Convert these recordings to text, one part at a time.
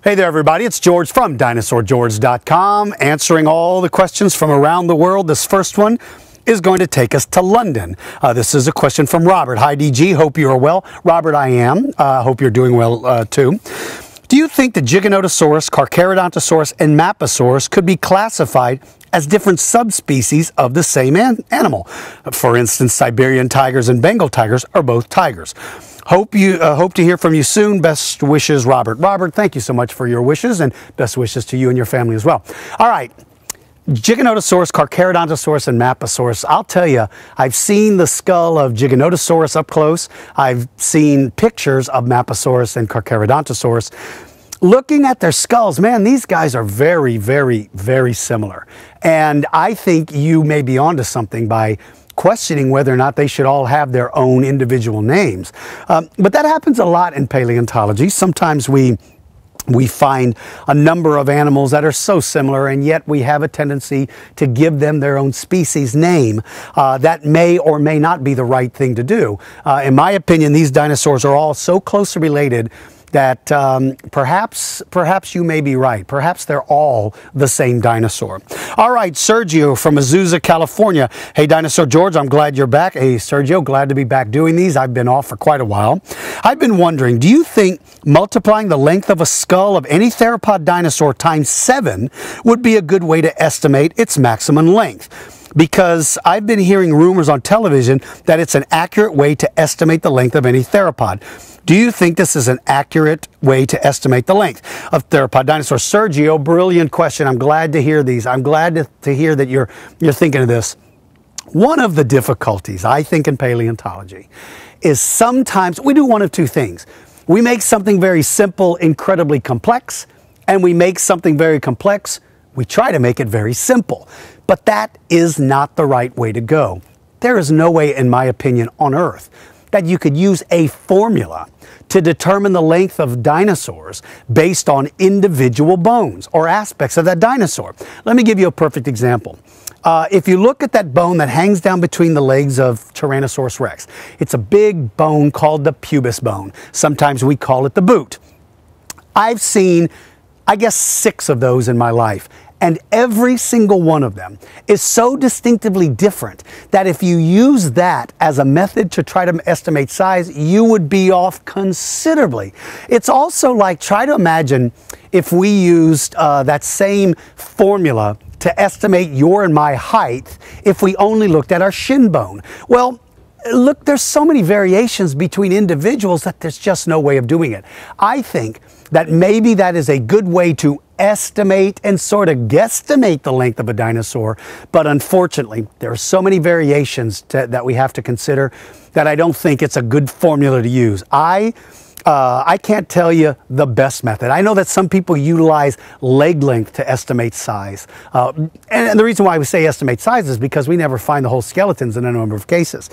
Hey there, everybody. It's George from DinosaurGeorge.com, answering all the questions from around the world. This first one is going to take us to London. This is a question from Robert. Hi, DG. Hope you are well. Robert, I am. Hope you're doing well, too. Do you think the Giganotosaurus, Carcharodontosaurus, and Maposaurus could be classified as different subspecies of the same animal? For instance, Siberian tigers and Bengal tigers are both tigers. Hope to hear from you soon. Best wishes, Robert. Robert, thank you so much for your wishes, and best wishes to you and your family as well. All right. Giganotosaurus, Carcharodontosaurus, and Maposaurus. I'll tell you, I've seen the skull of Giganotosaurus up close. I've seen pictures of Maposaurus and Carcharodontosaurus. Looking at their skulls, man, these guys are very, very, very similar. And I think you may be onto something by questioning whether or not they should all have their own individual names. But that happens a lot in paleontology. Sometimes we find a number of animals that are so similar, and yet we have a tendency to give them their own species name. That may or may not be the right thing to do. In my opinion, these dinosaurs are all so closely related that perhaps you may be right. Perhaps they're all the same dinosaur. All right, Sergio from Azusa, California. Hey, Dinosaur George, I'm glad you're back. Hey, Sergio, glad to be back doing these. I've been off for quite a while. I've been wondering, do you think multiplying the length of a skull of any theropod dinosaur times 7 would be a good way to estimate its maximum length? Because I've been hearing rumors on television that it's an accurate way to estimate the length of any theropod. Do you think this is an accurate way to estimate the length of theropod dinosaurs? Sergio, brilliant question. I'm glad to hear these. I'm glad to hear that you're thinking of this. One of the difficulties, I think, in paleontology is sometimes we do one of two things. We make something very simple incredibly complex, and we make something very complex, we try to make it very simple. But that is not the right way to go. There is no way, in my opinion, on Earth that you could use a formula to determine the length of dinosaurs based on individual bones or aspects of that dinosaur. Let me give you a perfect example. If you look at that bone that hangs down between the legs of Tyrannosaurus rex, it's a big bone called the pubis bone. Sometimes we call it the boot. I've seen, I guess, 6 of those in my life. And every single one of them is so distinctively different that if you use that as a method to try to estimate size, you would be off considerably. It's also like, try to imagine if we used that same formula to estimate your and my height if we only looked at our shin bone. Well, look, there's so many variations between individuals that there's just no way of doing it. I think that maybe that is a good way to estimate and sort of guesstimate the length of a dinosaur, but unfortunately there are so many variations that we have to consider that I don't think it's a good formula to use. I can't tell you the best method. I know that some people utilize leg length to estimate size. And the reason why we say estimate size is because we never find the whole skeletons in a number of cases.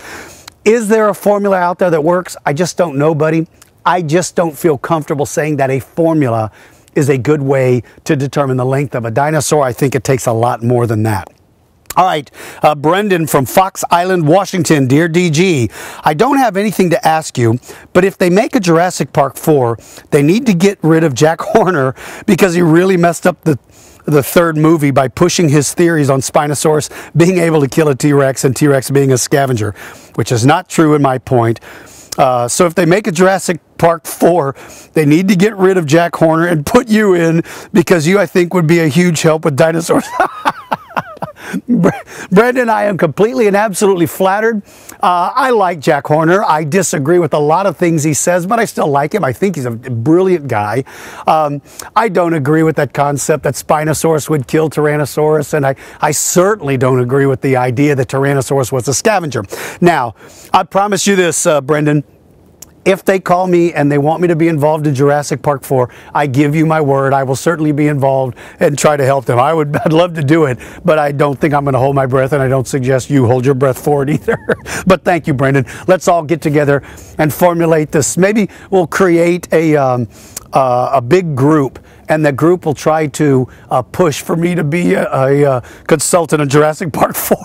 Is there a formula out there that works? I just don't know, buddy. I just don't feel comfortable saying that a formula is a good way to determine the length of a dinosaur. I think it takes a lot more than that. All right, Brendan from Fox Island, Washington. Dear DG, I don't have anything to ask you, but if they make a Jurassic Park 4, they need to get rid of Jack Horner because he really messed up the third movie by pushing his theories on Spinosaurus being able to kill a T-Rex and T-Rex being a scavenger, which is not true in my point. So if they make a Jurassic Park 4, they need to get rid of Jack Horner and put you in because you, I think, would be a huge help with dinosaurs. Brendan, I am completely and absolutely flattered. I like Jack Horner. I disagree with a lot of things he says, but I still like him. I think he's a brilliant guy. I don't agree with that concept that Spinosaurus would kill Tyrannosaurus, and I certainly don't agree with the idea that Tyrannosaurus was a scavenger. Now, I promise you this, Brendan. If they call me and they want me to be involved in Jurassic Park 4, I give you my word, I will certainly be involved and try to help them. I'd love to do it, but I don't think I'm going to hold my breath, and I don't suggest you hold your breath for it either. But thank you, Brendan. Let's all get together and formulate this. Maybe we'll create a big group, and the group will try to push for me to be a consultant on Jurassic Park 4.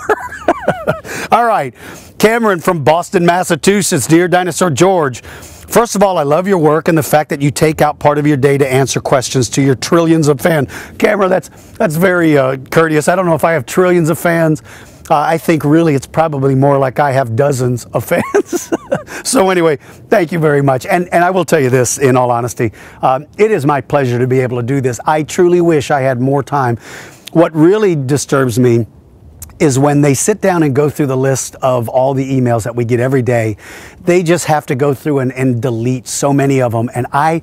All right, Cameron from Boston, Massachusetts. Dear Dinosaur George, First of all, I love your work and the fact that you take out part of your day to answer questions to your trillions of fans. Camera, that's very courteous. I don't know if I have trillions of fans. I think really it's probably more like I have dozens of fans. So anyway, thank you very much. And I will tell you this, in all honesty, it is my pleasure to be able to do this. I truly wish I had more time. What really disturbs me is when they sit down and go through the list of all the emails that we get every day. They just have to go through and delete so many of them. And I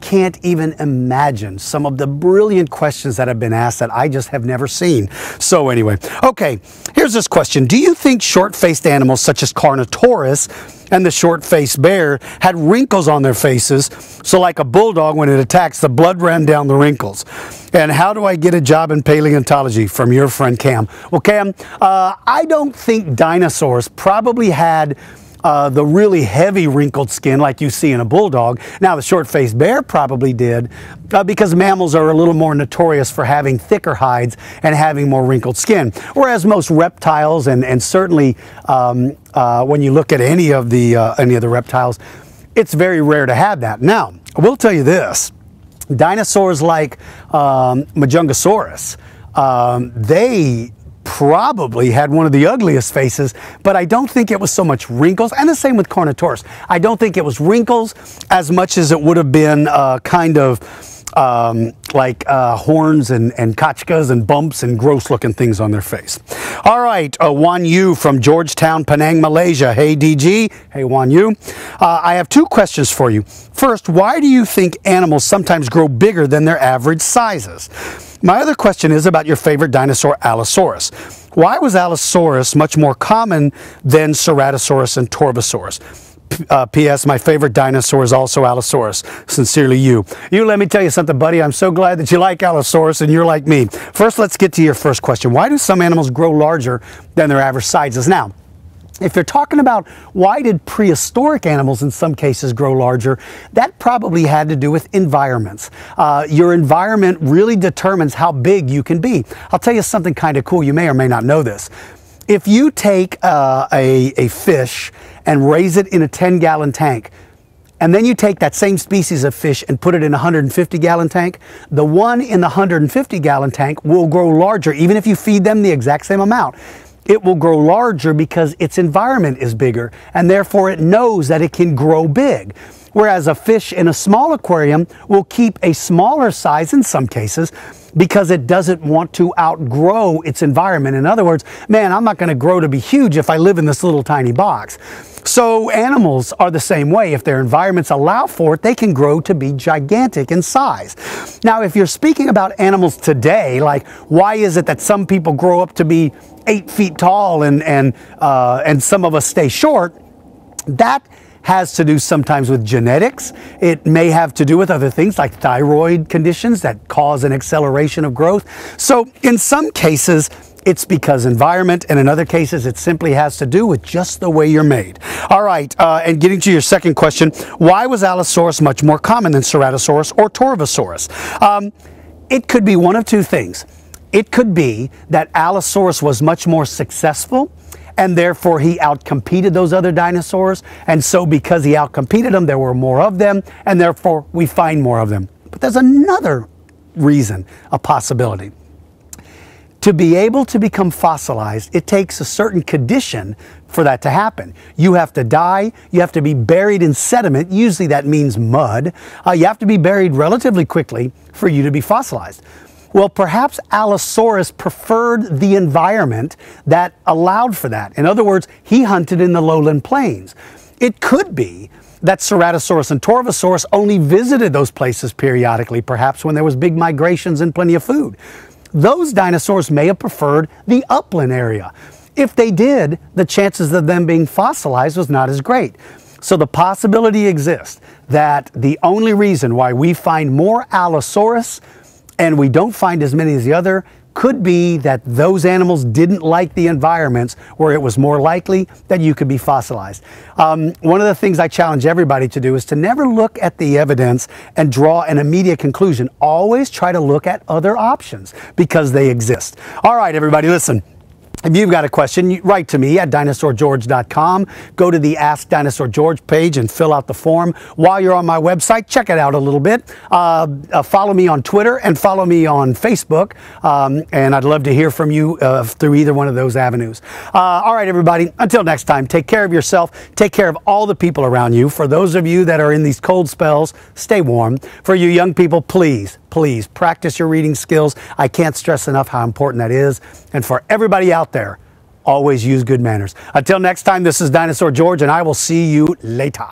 can't even imagine some of the brilliant questions that have been asked that I just have never seen. So anyway, okay, here's this question. Do you think short-faced animals such as Carnotaurus and the short-faced bear had wrinkles on their faces, so like a bulldog when it attacks, the blood ran down the wrinkles? And how do I get a job in paleontology? From your friend Cam. Well, Cam, I don't think dinosaurs probably had the really heavy wrinkled skin like you see in a bulldog. Now, the short-faced bear probably did, because mammals are a little more notorious for having thicker hides and having more wrinkled skin. Whereas most reptiles, and certainly when you look at any of the reptiles, it's very rare to have that. Now, I will tell you this. Dinosaurs like Majungasaurus, they probably had one of the ugliest faces, but I don't think it was so much wrinkles, and the same with Carnotaurus. I don't think it was wrinkles as much as it would have been kind of like horns and kachkas and bumps and gross looking things on their face. All right, Juan Yu from Georgetown, Penang, Malaysia. Hey DG, hey Juan Yu. I have two questions for you. First, why do you think animals sometimes grow bigger than their average sizes? My other question is about your favorite dinosaur, Allosaurus. Why was Allosaurus much more common than Ceratosaurus and Torvosaurus? P.S. My favorite dinosaur is also Allosaurus. Sincerely, you. You, let me tell you something, buddy. I'm so glad that you like Allosaurus and you're like me. First, let's get to your first question. Why do some animals grow larger than their average sizes? Now, if you're talking about why did prehistoric animals in some cases grow larger, that probably had to do with environments. Your environment really determines how big you can be. I'll tell you something kind of cool. You may or may not know this. If you take a fish and raise it in a 10-gallon tank, and then you take that same species of fish and put it in a 150-gallon tank, the one in the 150-gallon tank will grow larger, even if you feed them the exact same amount. It will grow larger because its environment is bigger, and therefore it knows that it can grow big. Whereas a fish in a small aquarium will keep a smaller size in some cases because it doesn't want to outgrow its environment. In other words, man, I'm not going to grow to be huge if I live in this little tiny box. So animals are the same way. If their environments allow for it, they can grow to be gigantic in size. Now, if you're speaking about animals today, like why is it that some people grow up to be 8 feet tall and some of us stay short, that has to do sometimes with genetics. It may have to do with other things like thyroid conditions that cause an acceleration of growth. So in some cases, it's because environment, and in other cases, it simply has to do with just the way you're made. All right, and getting to your second question, why was Allosaurus much more common than Ceratosaurus or Torvosaurus? It could be one of two things. It could be that Allosaurus was much more successful, and therefore he outcompeted those other dinosaurs, and so because he outcompeted them, there were more of them, and therefore we find more of them. But there's another reason, a possibility. To be able to become fossilized, it takes a certain condition for that to happen. You have to die, you have to be buried in sediment, usually that means mud. You have to be buried relatively quickly for you to be fossilized. Well, perhaps Allosaurus preferred the environment that allowed for that. In other words, he hunted in the lowland plains. It could be that Ceratosaurus and Torvosaurus only visited those places periodically, perhaps when there was big migrations and plenty of food. Those dinosaurs may have preferred the upland area. If they did, the chances of them being fossilized was not as great. So the possibility exists that the only reason why we find more Allosaurus and we don't find as many as the other could be that those animals didn't like the environments where it was more likely that you could be fossilized. One of the things I challenge everybody to do is to never look at the evidence and draw an immediate conclusion. Always try to look at other options because they exist. All right, everybody, listen. If you've got a question, write to me at dinosaurgeorge.com. Go to the Ask Dinosaur George page and fill out the form. While you're on my website, check it out a little bit. Follow me on Twitter and follow me on Facebook. And I'd love to hear from you through either one of those avenues. All right, everybody, until next time, take care of yourself. Take care of all the people around you. For those of you that are in these cold spells, stay warm. For you young people, please practice your reading skills. I can't stress enough how important that is. And for everybody out there, always use good manners. Until next time, this is Dinosaur George, and I will see you later.